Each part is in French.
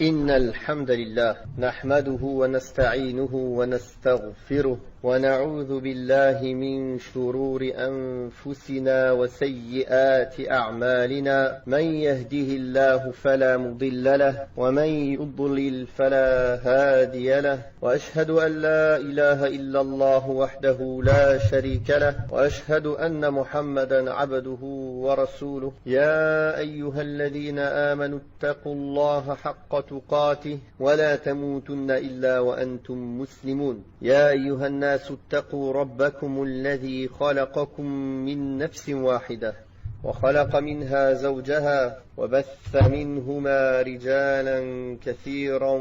إن الحمد لله نحمده ونستعينه ونستغفره ونعوذ بالله من شرور أنفسنا وسيئات أعمالنا من يهده الله فلا مضل له ومن يضلل فلا هادي له وأشهد أن لا إله إلا الله وحده لا شريك له وأشهد أن محمدا عبده ورسوله يا أيها الذين آمنوا اتقوا الله حق تقاته ولا تموتن إلا وأنتم مسلمون يا أيها الناس اتقوا ربكم الذي خلقكم من نفس واحدة وخلق منها زوجها وبث منهما رجالا كثيرا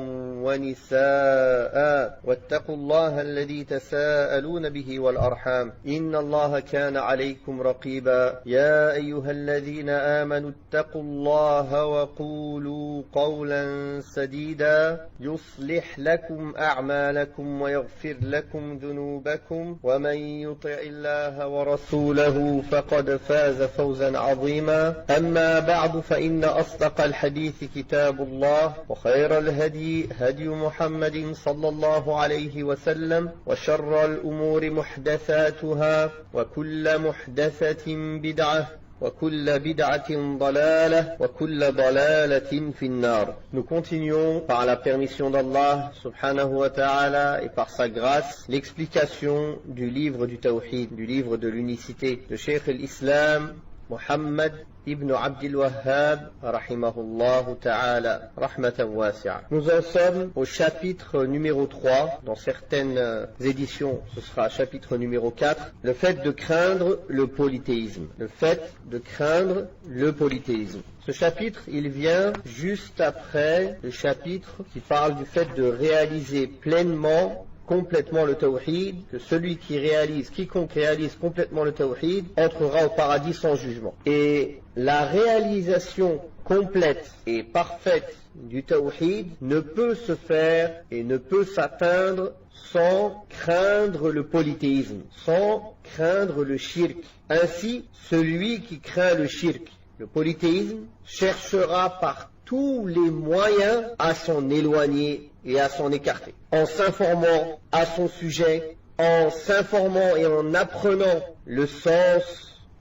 ونساء واتقوا الله الذي تساءلون به والأرحام إن الله كان عليكم رقيبا يا أيها الذين آمنوا اتقوا الله وقولوا قولا سديدا يصلح لكم أعمالكم ويغفر لكم ذنوبكم ومن يطع الله ورسوله فقد فاز فوزا عظيما أما بعد فإن أصدق الحديث كتاب الله وخير الهدي هدي محمد صلى الله عليه وسلم وشر الأمور محدثاتها وكل محدثة بدعة وكل بدعة ضلالة وكل ضلالة في النار. Nous continuons par la permission d'Allah subhanahu wa ta'ala et par sa grâce l'explication du livre du Tawhid, du livre de l'unicité de Cheikh al-Islam Muhammad ibn Abdul Wahhab rahimahullah ta'ala rahmatan wasi'a. Nous en sommes au chapitre numéro 3. Dans certaines éditions, ce sera chapitre numéro 4. Le fait de craindre le polythéisme. Le fait de craindre le polythéisme. Ce chapitre, il vient juste après le chapitre qui parle du fait de réaliser pleinement complètement le tawhid, que celui qui réalise, quiconque réalise complètement le tawhid, entrera au paradis sans jugement. Et la réalisation complète et parfaite du tawhid ne peut se faire et ne peut s'atteindre sans craindre le polythéisme, sans craindre le shirk. Ainsi, celui qui craint le shirk, le polythéisme, cherchera par tous les moyens à s'en éloigner et à s'en écarter. En s'informant à son sujet, en s'informant et en apprenant le sens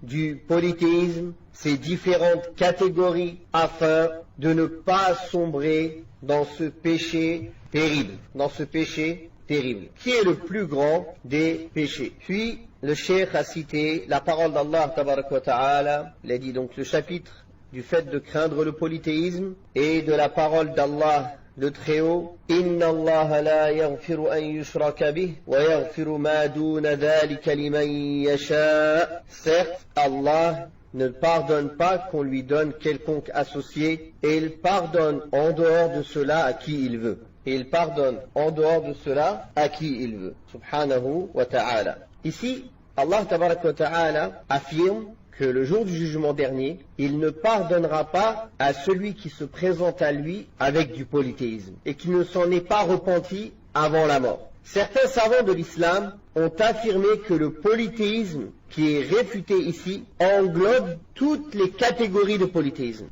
du polythéisme, ses différentes catégories, afin de ne pas sombrer dans ce péché terrible, qui est le plus grand des péchés. Puis, le cheikh a cité la parole d'Allah, tabarak wa ta'ala, il a dit donc le chapitre du fait de craindre le polythéisme et de la parole d'Allah le Très-Haut, Inna Allah la yaghfiru an yushraka bih wa yaghfiru ma duna dhalika liman yasha. Certes, Allah ne pardonne pas qu'on lui donne quelconque associé et il pardonne en dehors de cela à qui il veut. Subhanahu wa ta'ala. Ici, Allah tabarak wa ta'ala affirme que le jour du jugement dernier, il ne pardonnera pas à celui qui se présente à lui avec du polythéisme et qui ne s'en est pas repenti avant la mort. Certains savants de l'islam ont affirmé que le polythéisme qui est réfuté ici englobe toutes les catégories de polythéisme.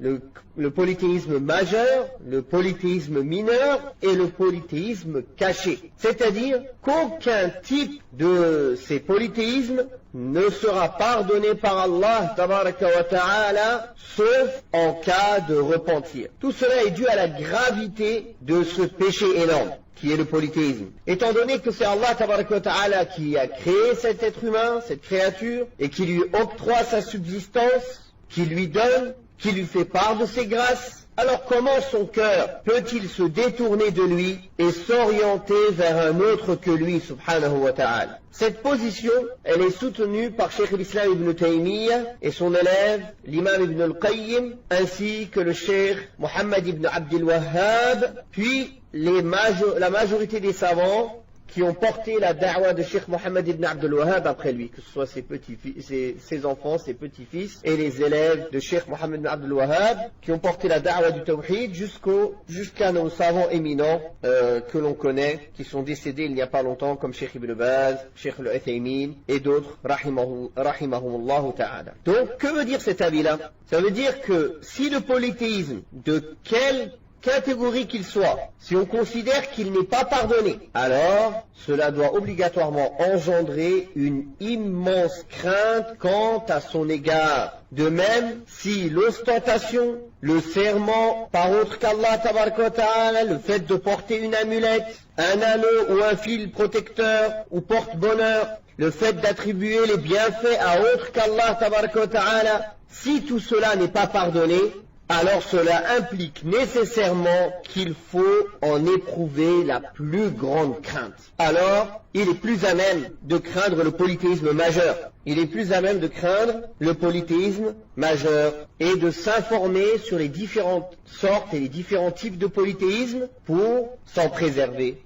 Le polythéisme majeur, le polythéisme mineur et le polythéisme caché. C'est-à-dire qu'aucun type de ces polythéismes ne sera pardonné par Allah tabaraka wa ta'ala sauf en cas de repentir. Tout cela est dû à la gravité de ce péché énorme qui est le polythéisme. Étant donné que c'est Allah tabaraka wa ta'ala qui a créé cet être humain, cette créature, et qui lui octroie sa subsistance, qui lui donne, qui lui fait part de ses grâces, alors comment son cœur peut-il se détourner de lui et s'orienter vers un autre que lui, subhanahu wa ta'ala? Cette position, elle est soutenue par Cheikh al-Islam ibn Taymiyyah et son élève, l'imam ibn al-Qayyim, ainsi que le Cheikh Muhammad ibn Abdul Wahhab, puis la majorité des savants qui ont porté la da'wa de Cheikh Mohammed ibn Abdul Wahhab après lui, que ce soit ses enfants, ses petits-fils et les élèves de Cheikh Mohammed ibn Abdul Wahhab qui ont porté la da'wa du Tawhid jusqu'à nos savants éminents que l'on connaît, qui sont décédés il n'y a pas longtemps, comme Cheikh Ibn Baz, Cheikh Al-Uthaymin et d'autres, rahimahumullah ta'ala. Donc, que veut dire cet avis-là? Ça veut dire que si le polythéisme, de quelle catégorie qu'il soit, si on considère qu'il n'est pas pardonné, alors cela doit obligatoirement engendrer une immense crainte quant à son égard. De même, si l'ostentation, le serment par autre qu'Allah tabaraka wa ta'ala, le fait de porter une amulette, un anneau ou un fil protecteur ou porte-bonheur, le fait d'attribuer les bienfaits à autre qu'Allah tabaraka wa ta'ala, si tout cela n'est pas pardonné, alors cela implique nécessairement qu'il faut en éprouver la plus grande crainte. Alors, il est plus à même de craindre le polythéisme majeur. Il est plus à même de craindre le polythéisme majeur et de s'informer sur les différentes sortes et les différents types de polythéisme pour s'en préserver.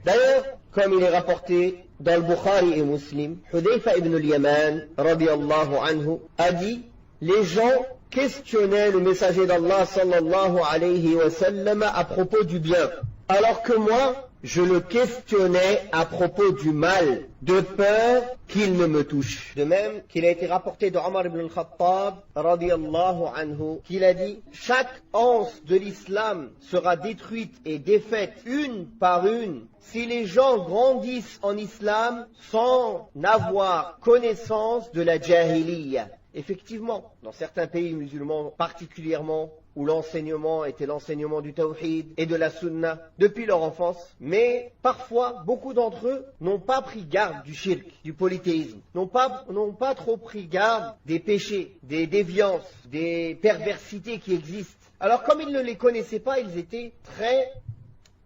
D'ailleurs, comme il est rapporté dans le Bukhari et Muslim, Hudayfa ibn al-Yaman, radiyallahu anhu, a dit, les gens questionnaient le messager d'Allah sallallahu alayhi wa sallam à propos du bien, alors que moi, je le questionnais à propos du mal, de peur qu'il ne me touche. De même qu'il a été rapporté de Omar ibn al-Khattab, radiyallahu anhu, qu'il a dit, chaque anse de l'islam sera détruite et défaite une par une si les gens grandissent en islam sans avoir connaissance de la jahiliya. Effectivement, dans certains pays musulmans particulièrement, où l'enseignement était l'enseignement du tawhid et de la sunna depuis leur enfance, mais parfois, beaucoup d'entre eux n'ont pas pris garde du shirk, du polythéisme, n'ont pas trop pris garde des péchés, des déviances, des perversités qui existent. Alors comme ils ne les connaissaient pas, ils étaient très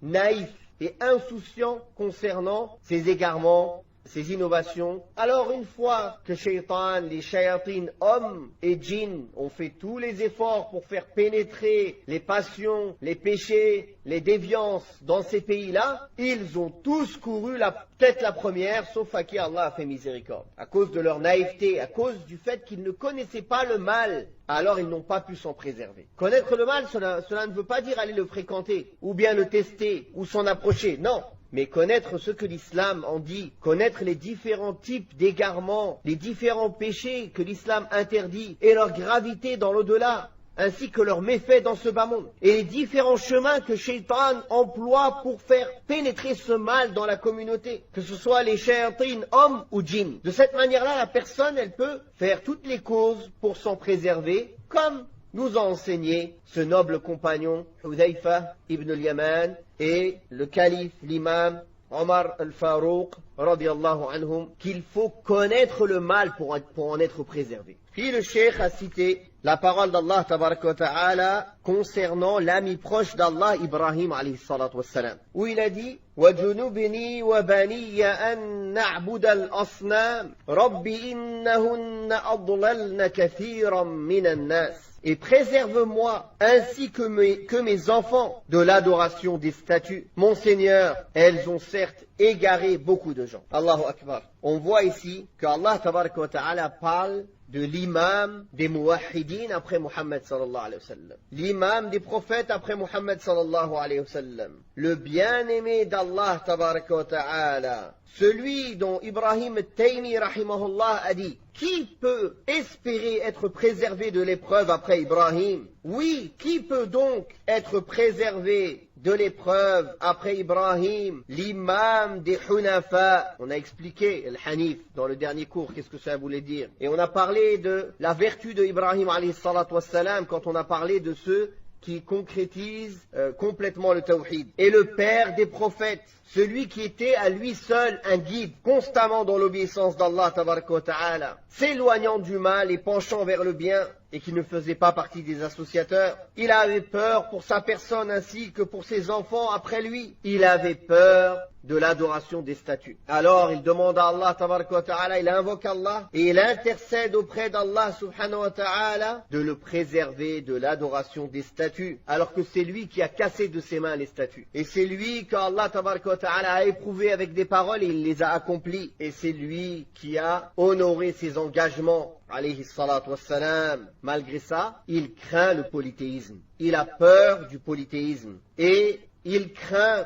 naïfs et insouciants concernant ces égarements, ces innovations. Alors une fois que Shaitan, les shayatines, hommes et djinns, ont fait tous les efforts pour faire pénétrer les passions, les péchés, les déviances dans ces pays-là, ils ont tous couru la tête la première, sauf à qui Allah a fait miséricorde. À cause de leur naïveté, à cause du fait qu'ils ne connaissaient pas le mal, alors ils n'ont pas pu s'en préserver. Connaître le mal, cela ne veut pas dire aller le fréquenter, ou bien le tester, ou s'en approcher, non. Mais connaître ce que l'islam en dit, connaître les différents types d'égarements, les différents péchés que l'islam interdit et leur gravité dans l'au-delà, ainsi que leurs méfaits dans ce bas monde, et les différents chemins que Shaitan emploie pour faire pénétrer ce mal dans la communauté, que ce soit les shayatines, hommes ou djinns. De cette manière-là, la personne, elle peut faire toutes les causes pour s'en préserver, comme nous a enseigné ce noble compagnon Hudayfa ibn al-Yaman et le calife, l'imam Omar al-Farouq, radiyallahu anhum, qu'il faut connaître le mal pour en être préservé. Puis le cheikh a cité la parole d'Allah tabaraka wa ta'ala concernant l'ami proche d'Allah, Ibrahim alayhi salatu wassalam, où il a dit وَجُنُبْنِي وَبَنِيَّ أَن نَعْبُدَ الْأَصْنَامِ رَبِّ إِنَّهُنَّ أَضْلَلْنَ كَثِيرًا مِنَ النَّاسِ. Et préserve-moi ainsi que mes enfants de l'adoration des statues. Mon Seigneur, elles ont certes égaré beaucoup de gens. Allahu Akbar. On voit ici que Allah tabaraka wa ta'ala parle de l'imam des muwahhidin après Muhammad sallallahu alayhi wa sallam. L'imam des prophètes après Muhammad sallallahu alayhi wa sallam. Le bien-aimé d'Allah tabaraka wa ta'ala. Celui dont Ibrahim al-Taymi rahimahullah a dit, qui peut espérer être préservé de l'épreuve après Ibrahim? Oui, qui peut donc être préservé de l'épreuve après Ibrahim? L'imam des Hunafa. On a expliqué le Hanif dans le dernier cours, qu'est-ce que ça voulait dire. Et on a parlé de la vertu de Ibrahim alayhi salatu wassalam quand on a parlé de ceux qui concrétisent complètement le tawhid. Et le père des prophètes, celui qui était à lui seul un guide, constamment dans l'obéissance d'Allah tabaraka wa ta'ala, s'éloignant du mal et penchant vers le bien, et qui ne faisait pas partie des associateurs. Il avait peur pour sa personne ainsi que pour ses enfants après lui. Il avait peur de l'adoration des statues. Alors il demande à Allah tabaraka wa ta'ala, il invoque Allah et il intercède auprès d'Allah subhanahu wa ta'ala de le préserver de l'adoration des statues, alors que c'est lui qui a cassé de ses mains les statues. Et c'est lui qu'Allah tabaraka wa ta'ala a éprouvé avec des paroles et il les a accomplies. Et c'est lui qui a honoré ses engagements alayhi salatu wassalam. Malgré ça, il craint le polythéisme. Il a peur du polythéisme. Et il craint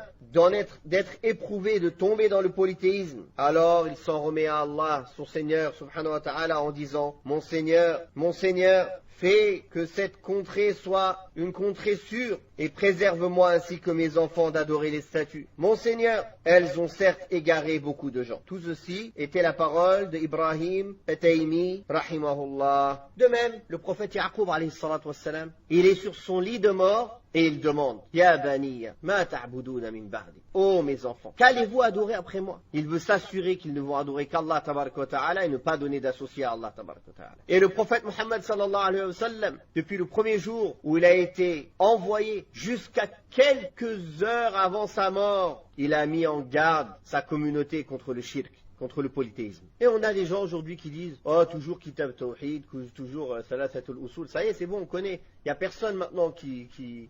d'être éprouvé, de tomber dans le polythéisme. Alors il s'en remet à Allah, son Seigneur, subhanahu wa ta'ala, en disant, mon Seigneur, fais que cette contrée soit une contrée sûre et préserve-moi ainsi que mes enfants d'adorer les statues. Mon Seigneur, elles ont certes égaré beaucoup de gens. Tout ceci était la parole d'Ibrahim At-Taymi, rahimahullah. De même, le prophète Yaqub, alayhi salatu wassalam, il est sur son lit de mort et il demande, Ya baniya, ma ta'buduna min ba'di. Oh mes enfants, qu'allez-vous adorer après moi? Il veut s'assurer qu'ils ne vont adorer qu'Allah tabaraka wa ta'ala et ne pas donner d'associé à Allah tabaraka wa ta'ala. Et le prophète Muhammad sallallahu alayhi wa sallam, depuis le premier jour où il a été envoyé jusqu'à quelques heures avant sa mort, il a mis en garde sa communauté contre le shirk, contre le polythéisme. Et on a des gens aujourd'hui qui disent, oh, toujours Kitab Tawhid, toujours Thalathatul Usul, ça y est, c'est bon, on connaît. Il n'y a personne maintenant qui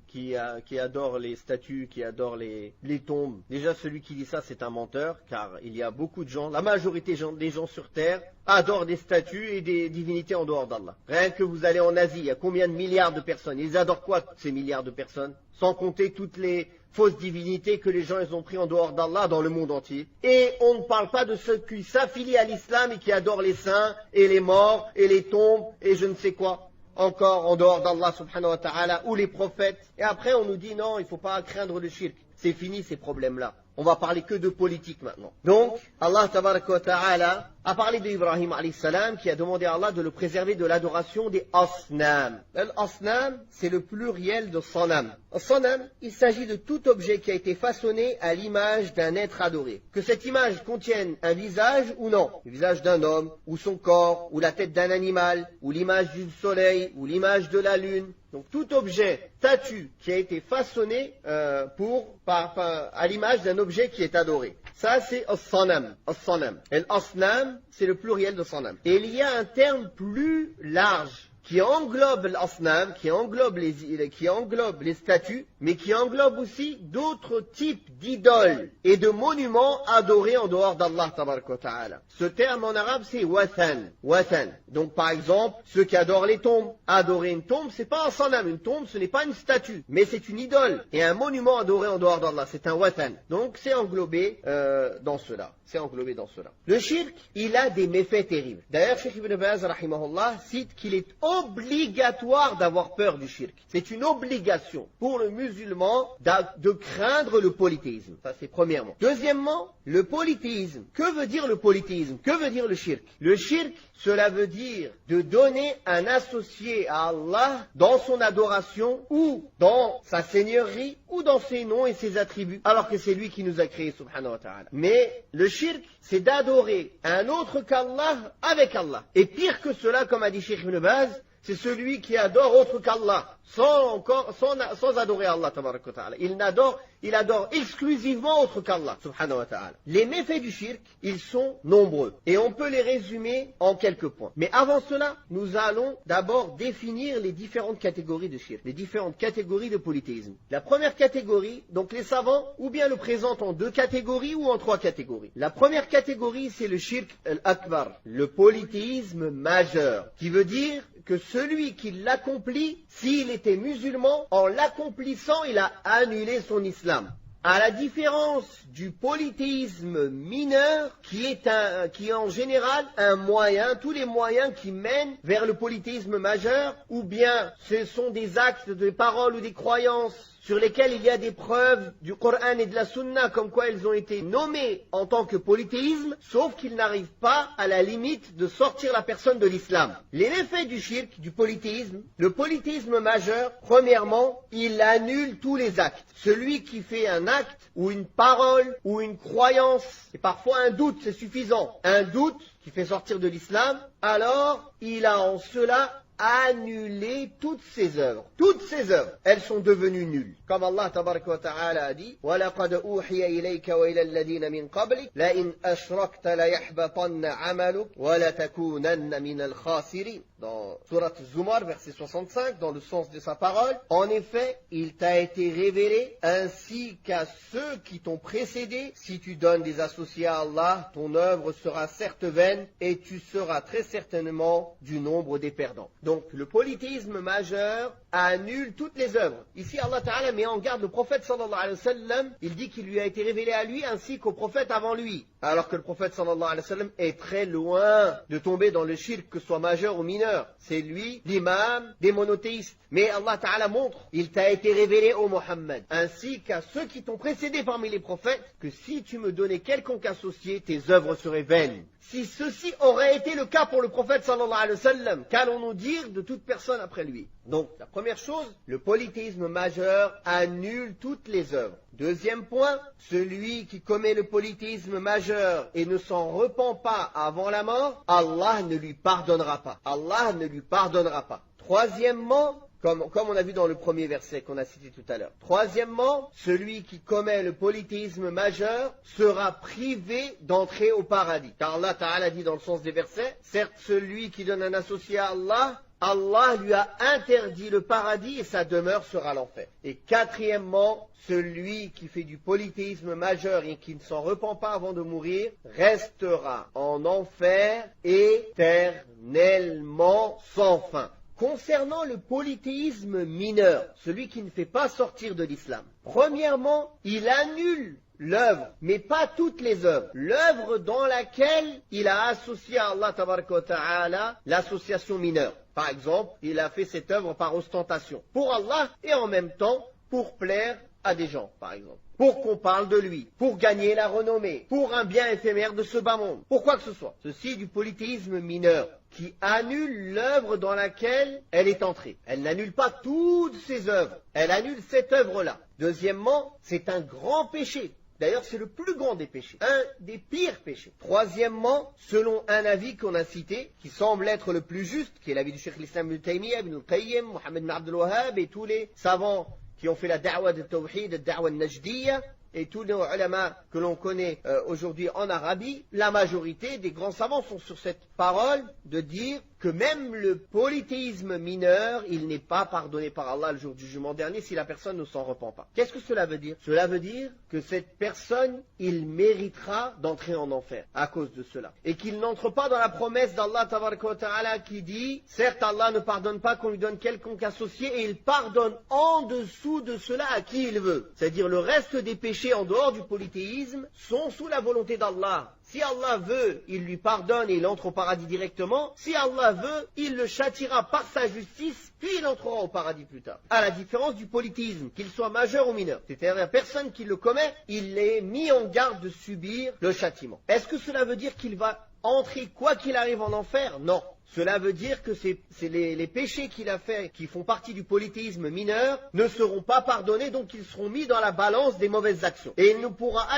adore les statues, qui adore les tombes. Déjà, celui qui dit ça, c'est un menteur, car il y a beaucoup de gens, la majorité des gens sur Terre, adorent des statues et des divinités en dehors d'Allah. Rien que vous allez en Asie, il y a combien de milliards de personnes? Ils adorent quoi, ces milliards de personnes? Sans compter toutes les fausses divinités que les gens ils ont pris en dehors d'Allah dans le monde entier. Et on ne parle pas de ceux qui s'affilient à l'islam et qui adorent les saints et les morts et les tombes et je ne sais quoi. Encore en dehors d'Allah subhanahu wa ta'ala ou les prophètes. Et après on nous dit non, il ne faut pas craindre le shirk. C'est fini ces problèmes-là. On va parler que de politique maintenant. Donc, Allah tabaraka wa ta'ala a parlé d'Ibrahim alayhi salam qui a demandé à Allah de le préserver de l'adoration des asnam. L'asnam, c'est le pluriel de sanam. Sanam, il s'agit de tout objet qui a été façonné à l'image d'un être adoré. Que cette image contienne un visage ou non. Le visage d'un homme, ou son corps, ou la tête d'un animal, ou l'image du soleil, ou l'image de la lune. Donc tout objet, statue, qui a été façonné à l'image d'un objet qui est adoré. Ça, c'est as-sanam. As-sanam. Et l'asnam, c'est le pluriel de sanam. Et il y a un terme plus large qui englobe l'asnam, qui englobe les statues, mais qui englobe aussi d'autres types d'idoles et de monuments adorés en dehors d'Allah tabaraka wa ta'ala. Ce terme en arabe, c'est wathan. Wathan. Donc, par exemple, ceux qui adorent les tombes. Adorer une tombe, c'est pas un sanam. Une tombe, ce n'est pas une statue, mais c'est une idole et un monument adoré en dehors d'Allah. C'est un wathan. Donc, c'est englobé dans cela. C'est englobé dans cela. Le shirk, il a des méfaits terribles. D'ailleurs, Cheikh Ibn Baz, rahimahullah, cite qu'il est obligatoire d'avoir peur du shirk. C'est une obligation pour le musulman de craindre le polythéisme. Ça, c'est premièrement. Deuxièmement, le polythéisme. Que veut dire le polythéisme? Que veut dire le shirk? Le shirk, cela veut dire de donner un associé à Allah dans son adoration ou dans sa seigneurie ou dans ses noms et ses attributs, alors que c'est lui qui nous a créés, subhanahu wa ta'ala. Mais le shirk, c'est d'adorer un autre qu'Allah avec Allah. Et pire que cela, comme a dit Cheikh Ibn Baz, c'est celui qui adore autre qu'Allah, sans adorer Allah, tabaraka wa ta'ala. Il adore exclusivement autre qu'Allah, subhanahu wa ta'ala. Les méfaits du shirk, ils sont nombreux. Et on peut les résumer en quelques points. Mais avant cela, nous allons d'abord définir les différentes catégories de shirk, les différentes catégories de polythéisme. La première catégorie, donc les savants, ou bien le présentent en 2 catégories ou en 3 catégories. La première catégorie, c'est le shirk al-akbar, le polythéisme majeur, qui veut dire que celui qui l'accomplit, s'il était musulman, en l'accomplissant, il a annulé son islam. À la différence du polythéisme mineur, qui est en général un moyen, tous les moyens qui mènent vers le polythéisme majeur, ou bien ce sont des actes, des paroles ou des croyances sur lesquels il y a des preuves du Coran et de la Sunna, comme quoi ils ont été nommés en tant que polythéisme, sauf qu'ils n'arrivent pas à la limite de sortir la personne de l'islam. Les méfaits du shirk, du polythéisme, le polythéisme majeur, premièrement, il annule tous les actes. Celui qui fait un acte, ou une parole, ou une croyance, et parfois un doute, c'est suffisant, un doute qui fait sortir de l'islam, alors il a en cela annuler toutes ses œuvres. Toutes ses œuvres, elles sont devenues nulles. Comme Allah tabaraka wa ta'ala a dit وَلَقَدْ أُوحِيَ إِلَيْكَ وَإِلَى الَّذِينَ مِنْ قَبْلِكَ لَئِنْ أَشْرَكْتَ لَيَحْبَطَنَّ عَمَلُكَ وَلَتَكُونَنَّ مِنَ الْخَاسِرِينَ. Dans Surat Zumar, verset 65, dans le sens de sa parole, en effet, il t'a été révélé, ainsi qu'à ceux qui t'ont précédé, si tu donnes des associés à Allah, ton œuvre sera certes vaine et tu seras très certainement du nombre des perdants. Donc le polythéisme majeur annule toutes les œuvres. Ici Allah Ta'ala met en garde le prophète sallallahu alayhi wa sallam, il dit qu'il lui a été révélé à lui ainsi qu'au prophète avant lui. Alors que le prophète sallallahu alayhi wa sallam est très loin de tomber dans le shirk, que ce soit majeur ou mineur. C'est lui l'imam des monothéistes. Mais Allah Ta'ala montre, il t'a été révélé ô Mohammed, ainsi qu'à ceux qui t'ont précédé parmi les prophètes, que si tu me donnais quelconque associé, tes œuvres seraient vaines. Si ceci aurait été le cas pour le prophète sallallahu alayhi wa sallam, qu'allons-nous dire de toute personne après lui? Donc, la première chose, le polythéisme majeur annule toutes les œuvres. Deuxième point, celui qui commet le polythéisme majeur et ne s'en repent pas avant la mort, Allah ne lui pardonnera pas. Allah ne lui pardonnera pas. Troisièmement, comme on a vu dans le premier verset qu'on a cité tout à l'heure. Troisièmement, celui qui commet le polythéisme majeur sera privé d'entrer au paradis. Car Allah Ta'ala dit dans le sens des versets, certes celui qui donne un associé à Allah, Allah lui a interdit le paradis et sa demeure sera l'enfer. Et quatrièmement, celui qui fait du polythéisme majeur et qui ne s'en repent pas avant de mourir, restera en enfer éternellement sans fin. Concernant le polythéisme mineur, celui qui ne fait pas sortir de l'islam, premièrement, il annule l'œuvre, mais pas toutes les œuvres. L'œuvre dans laquelle il a associé à Allah Tabaraka wa Ta'ala l'association mineure. Par exemple, il a fait cette œuvre par ostentation, pour Allah et en même temps pour plaire à des gens, par exemple. Pour qu'on parle de lui, pour gagner la renommée, pour un bien éphémère de ce bas monde, pour quoi que ce soit. Ceci est du polythéisme mineur, qui annule l'œuvre dans laquelle elle est entrée. Elle n'annule pas toutes ses œuvres, elle annule cette œuvre-là. Deuxièmement, c'est un grand péché. D'ailleurs, c'est le plus grand des péchés, un des pires péchés. Troisièmement, selon un avis qu'on a cité, qui semble être le plus juste, qui est l'avis du Cheikh l'Islam Ibn Taymiyyah, Ibn al-Qayyim, Mohammed ibn Abdul Wahhab et tous les savants qui ont fait la da'wa de Tawhid, la da'wa najdiyya, et tous les ulama que l'on connaît aujourd'hui en Arabie, la majorité des grands savants sont sur cette parole de dire que même le polythéisme mineur, il n'est pas pardonné par Allah le jour du jugement dernier si la personne ne s'en repent pas. Qu'est-ce que cela veut dire? Cela veut dire que cette personne, il méritera d'entrer en enfer à cause de cela. Et qu'il n'entre pas dans la promesse d'Allah Tabaraka wa Ta'ala qui dit, certes Allah ne pardonne pas qu'on lui donne quelconque associé et il pardonne en dessous de cela à qui il veut. C'est-à-dire le reste des péchés en dehors du polythéisme sont sous la volonté d'Allah. Si Allah veut, il lui pardonne et il entre au paradis directement. Si Allah veut, il le châtiera par sa justice, puis il entrera au paradis plus tard. À la différence du polythéisme, qu'il soit majeur ou mineur. C'est-à-dire la personne qui le commet, il est mis en garde de subir le châtiment. Est-ce que cela veut dire qu'il va entrer quoi qu'il arrive en enfer? Non. Cela veut dire que les péchés qu'il a faits, qui font partie du polythéisme mineur, ne seront pas pardonnés, donc ils seront mis dans la balance des mauvaises actions. Et il ne pourra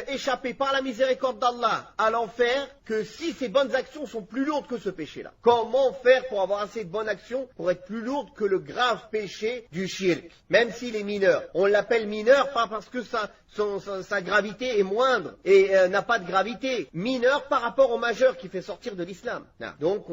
échapper par la miséricorde d'Allah à l'enfer que si ses bonnes actions sont plus lourdes que ce péché-là. Comment faire pour avoir assez de bonnes actions pour être plus lourde que le grave péché du shirk, même s'il est mineur? On l'appelle mineur pas parce que sa gravité est moindre et n'a pas de gravité. Mineur par rapport au majeur qui fait sortir de l'islam. Donc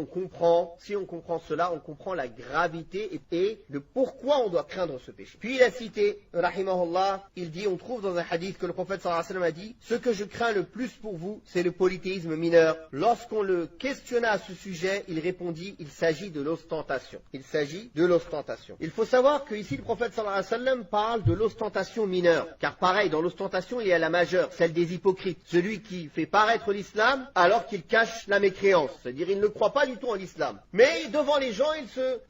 si on comprend cela, on comprend la gravité et le pourquoi on doit craindre ce péché. Puis il a cité, rahimahullah, il dit, on trouve dans un hadith que le prophète sallallahu alayhi wa sallam a dit, ce que je crains le plus pour vous, c'est le polythéisme mineur. Lorsqu'on le questionna à ce sujet, il répondit, il s'agit de l'ostentation. Il s'agit de l'ostentation. Il faut savoir que ici le prophète sallallahu alayhi wa sallam parle de l'ostentation mineure. Car pareil, dans l'ostentation, il y a la majeure, celle des hypocrites. Celui qui fait paraître l'islam alors qu'il cache la mécréance. C'est-à-dire, il ne croit pas du tout en l'islam. Mais devant les gens,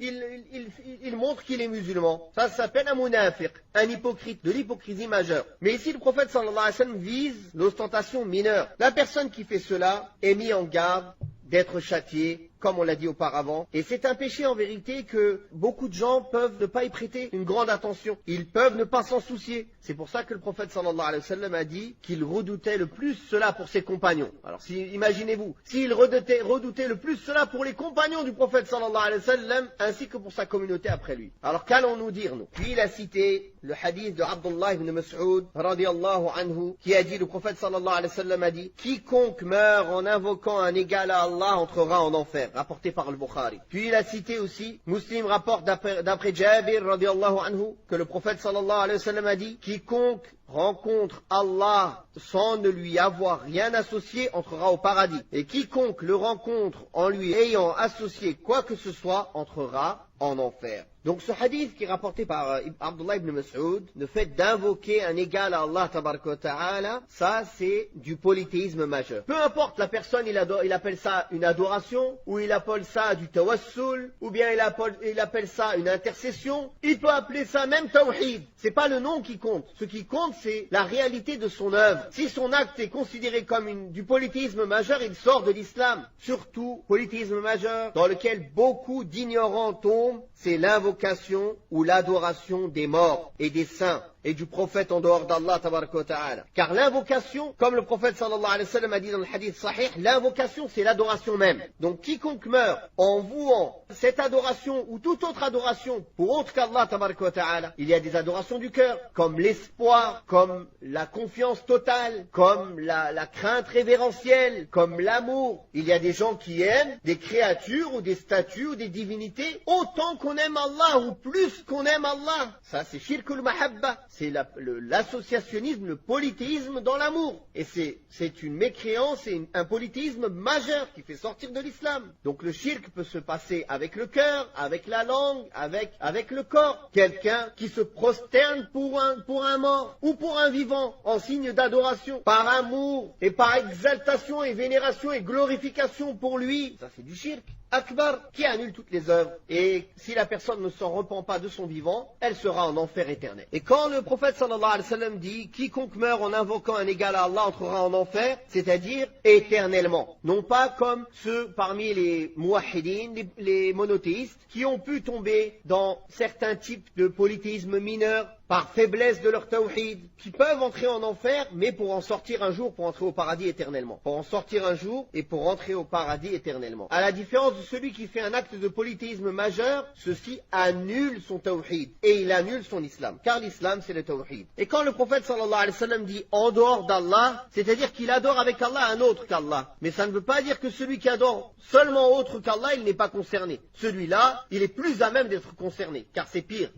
il montre qu'il est musulman. Ça s'appelle un munafiq, un hypocrite, de l'hypocrisie majeure. Mais ici, le prophète sallallahu alayhi wa sallam vise l'ostentation mineure. La personne qui fait cela est mise en garde d'être châtiée, comme on l'a dit auparavant. Et c'est un péché en vérité que beaucoup de gens peuvent ne pas y prêter une grande attention. Ils peuvent ne pas s'en soucier. C'est pour ça que le prophète sallallahu alayhi wa sallam a dit qu'il redoutait le plus cela pour ses compagnons. Alors imaginez-vous, s'il redoutait le plus cela pour les compagnons du prophète sallallahu alayhi wa sallam, ainsi que pour sa communauté après lui. Alors qu'allons-nous dire nous? Puis il a cité le hadith de Abdullah ibn Mas'ud radiyallahu anhu, qui a dit, le prophète sallallahu alayhi wa sallam a dit, quiconque meurt en invoquant un égal à Allah entrera en enfer. Rapporté par le Bukhari. Puis il a cité aussi, Muslim rapporte d'après Jabir radiyallahu anhu, que le prophète sallallahu alayhi wa sallam a dit, quiconque rencontre Allah sans ne lui avoir rien associé entrera au paradis. Et quiconque le rencontre en lui ayant associé quoi que ce soit entrera en enfer. Donc ce hadith qui est rapporté par Abdullah ibn Mas'ud, le fait d'invoquer un égal à Allah tabaraka wa ta'ala, ça c'est du polythéisme majeur. Peu importe la personne, il appelle ça une adoration, ou il appelle ça du tawassul, ou bien il appelle ça une intercession, il peut appeler ça même tawhid. C'est pas le nom qui compte. Ce qui compte c'est la réalité de son œuvre. Si son acte est considéré comme du polythéisme majeur, il sort de l'islam. Surtout polythéisme majeur dans lequel beaucoup d'ignorants tombent, c'est l'invocation ou l'adoration des morts et des saints et du prophète en dehors d'Allah tabaraka wa ta'ala. Car l'invocation, comme le prophète sallallahu alayhi wa sallam a dit dans le hadith sahih, l'invocation c'est l'adoration même. Donc quiconque meurt en vouant cette adoration ou toute autre adoration pour autre qu'Allah tabaraka wa ta'ala, il y a des adorations du cœur, comme l'espoir, comme la confiance totale, comme la crainte révérentielle, comme l'amour. Il y a des gens qui aiment des créatures ou des statues ou des divinités autant qu'on aime Allah ou plus qu'on aime Allah. Ça c'est shirkul mahabba. C'est l'associationnisme, le polythéisme dans l'amour. Et c'est une mécréance, c'est un polythéisme majeur qui fait sortir de l'islam. Donc le shirk peut se passer avec le cœur, avec la langue, avec le corps. Quelqu'un qui se prosterne pour un mort ou pour un vivant en signe d'adoration, par amour et par exaltation et vénération et glorification pour lui. Ça c'est du shirk akbar qui annule toutes les œuvres. Et si la personne ne s'en repent pas de son vivant, elle sera en enfer éternel. Et quand le prophète sallallahu alayhi wa sallam dit « Quiconque meurt en invoquant un égal à Allah entrera en enfer », c'est-à-dire éternellement. Non pas comme ceux parmi les muwahhidines, les monothéistes, qui ont pu tomber dans certains types de polythéisme mineur par faiblesse de leur tawhid, qui peuvent entrer en enfer, mais pour en sortir un jour, pour entrer au paradis éternellement. Pour en sortir un jour et pour entrer au paradis éternellement. À la différence de celui qui fait un acte de polythéisme majeur, ceci annule son tawhid et il annule son islam. Car l'islam, c'est le tawhid. Et quand le prophète sallallahu alayhi wa sallam dit en dehors d'Allah, c'est-à-dire qu'il adore avec Allah un autre qu'Allah. Mais ça ne veut pas dire que celui qui adore seulement autre qu'Allah, il n'est pas concerné. Celui-là, il est plus à même d'être concerné. Car c'est pire.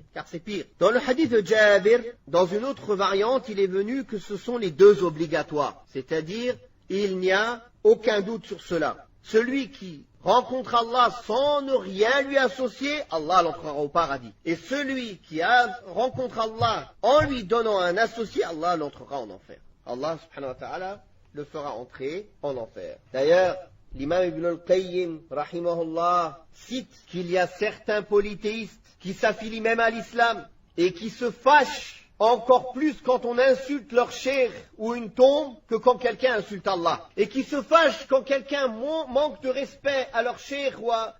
Dans le hadith de Jabir, dans une autre variante, il est venu que ce sont les deux obligatoires. C'est-à-dire, il n'y a aucun doute sur cela. Celui qui rencontre Allah sans ne rien lui associer, Allah l'entrera au paradis. Et celui qui rencontre Allah en lui donnant un associé, Allah l'entrera en enfer. Allah subhanahu wa ta'ala le fera entrer en enfer. D'ailleurs, l'imam Ibn al-Qayyim, rahimahullah, cite qu'il y a certains polythéistes qui s'affilient même à l'islam et qui se fâchent encore plus quand on insulte leur cheikh ou une tombe que quand quelqu'un insulte Allah. Et qui se fâchent quand quelqu'un manque de respect à leur cheikh ou à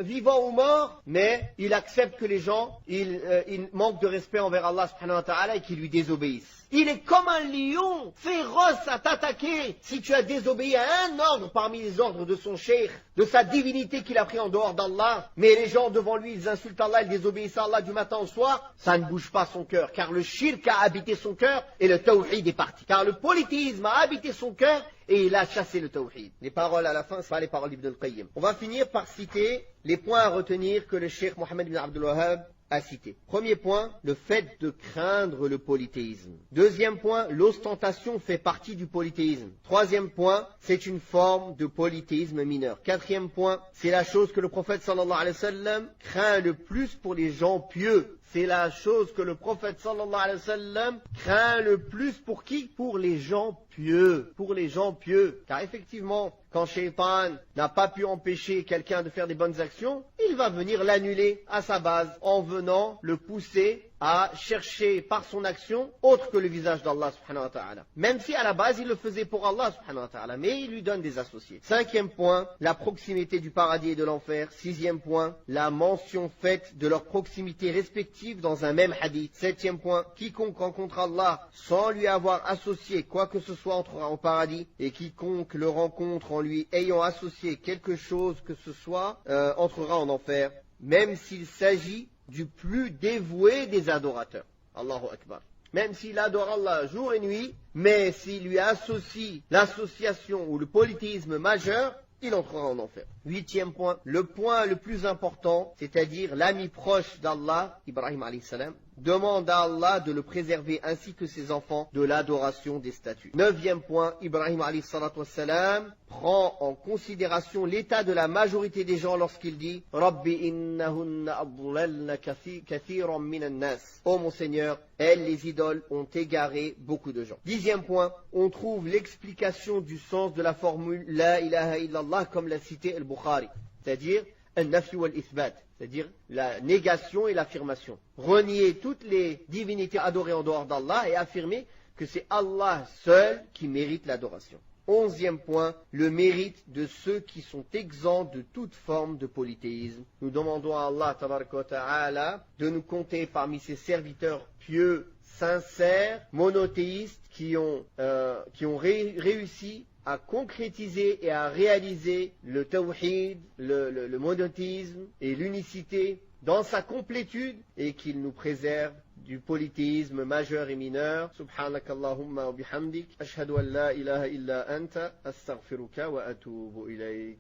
vivant ou mort, mais il accepte que les gens ils manquent de respect envers Allah subhanahu wa ta'ala et qu'ils lui désobéissent. Il est comme un lion féroce à t'attaquer si tu as désobéi à un ordre parmi les ordres de son cheikh, de sa divinité qu'il a pris en dehors d'Allah. Mais les gens devant lui, ils insultent Allah, ils désobéissent à Allah du matin au soir. Ça ne bouge pas son cœur, car le shirk a habité son cœur et le tawhid est parti. Car le polythéisme a habité son cœur et il a chassé le tawhid. Les paroles à la fin, ce sont pas les paroles d'Ibn al-Qayyim. On va finir par citer les points à retenir que le cheikh Mohammed ibn Abdul Wahhab à citer. Premier point, le fait de craindre le polythéisme. Deuxième point, l'ostentation fait partie du polythéisme. Troisième point, c'est une forme de polythéisme mineur. Quatrième point, c'est la chose que le prophète sallallahu alayhi wa sallam craint le plus pour les gens pieux. C'est la chose que le prophète sallallahu alayhi wa sallam craint le plus pour qui? Pour les gens pieux. Pour les gens pieux. Car effectivement, quand Shaitan n'a pas pu empêcher quelqu'un de faire des bonnes actions, il va venir l'annuler à sa base en venant le pousser à chercher par son action autre que le visage d'Allah subhanahu wa ta'ala. Même si à la base il le faisait pour Allah subhanahu wa ta'ala, mais il lui donne des associés. Cinquième point, la proximité du paradis et de l'enfer. Sixième point, la mention faite de leur proximité respective dans un même hadith. Septième point, quiconque rencontre Allah sans lui avoir associé quoi que ce soit entrera au paradis, et quiconque le rencontre en lui ayant associé quelque chose que ce soit entrera en enfer, même s'il s'agit du plus dévoué des adorateurs. Allahu Akbar. Même s'il adore Allah jour et nuit, mais s'il lui associe l'association ou le polythéisme majeur, il entrera en enfer. 8e point, le point le plus important, c'est-à-dire l'ami proche d'Allah, Ibrahim alayhi salam, demande à Allah de le préserver ainsi que ses enfants de l'adoration des statues. 9e point, Ibrahim alayhi salatu wassalam prend en considération l'état de la majorité des gens lorsqu'il dit Rabbi innahunna adlalna kathiran minan nas. Oh mon Seigneur, elles, les idoles, ont égaré beaucoup de gens. 10e point, on trouve l'explication du sens de la formule La ilaha illallah comme l'a cité Al-Bukhari, c'est-à-dire al-nafi wal-ithbat, c'est-à-dire la négation et l'affirmation. Renier toutes les divinités adorées en dehors d'Allah et affirmer que c'est Allah seul qui mérite l'adoration. 11e point, le mérite de ceux qui sont exempts de toute forme de polythéisme. Nous demandons à Allah tabaraka wa ta'ala de nous compter parmi ses serviteurs pieux, sincères, monothéistes qui ont réussi à concrétiser et à réaliser le tawhid, le monothéisme et l'unicité dans sa complétude et qu'il nous préserve du polythéisme majeur et mineur. Subhanakallahumma wa bihamdik. Ashhadu an la ilaha illa anta. Astaghfiruka wa atubu ilayk.